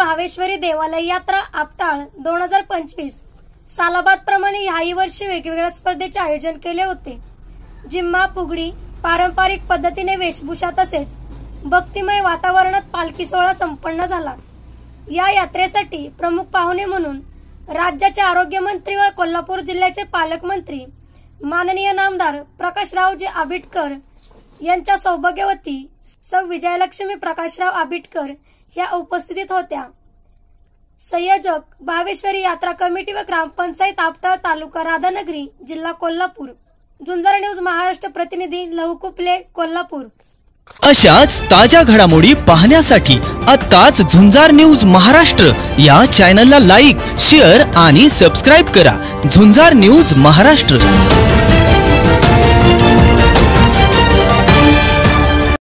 भावेश्वरी देवालय यात्रा आपटाळ 2025 सालाबाद प्रमाणे याही वर्षी वेगवेगळ्या स्पर्धेचे आयोजन केले होते। जिम्मा फुगडी पारंपरिक पद्धतीने वेशभूषा तसेच भक्तिमय वातावरणात पालखी सोहळा संपन्न झाला। या यात्रेसाठी प्रमुख पाहुणे म्हणून राज्याचे आरोग्यमंत्री व कोल्हापूर जिल्ह्याचे पालकमंत्री माननीय नामदार प्रकाशरावजी आबिटकर यांच्या सौभाग्यवती सौ विजयलक्ष्मी प्रकाशराव आबिटकर या उपस्थितीत होत्या। संयोजक भावेश्वरी यात्रा कमिटी व ग्रामपंचायत आपटाळ तालुका राधानगरी जिल्हा कोल्हापूर। झुंजार न्यूज महाराष्ट्र प्रतिनिधी लहुकुपले कोल्हापूर। अशाच ताज्या घडामोडी पाहण्यासाठी आत्ताच झुंजार न्यूज महाराष्ट्र या चॅनलला लाईक, शेअर आणि सबस्क्राइब करा। झुंजार न्यूज महाराष्ट्र।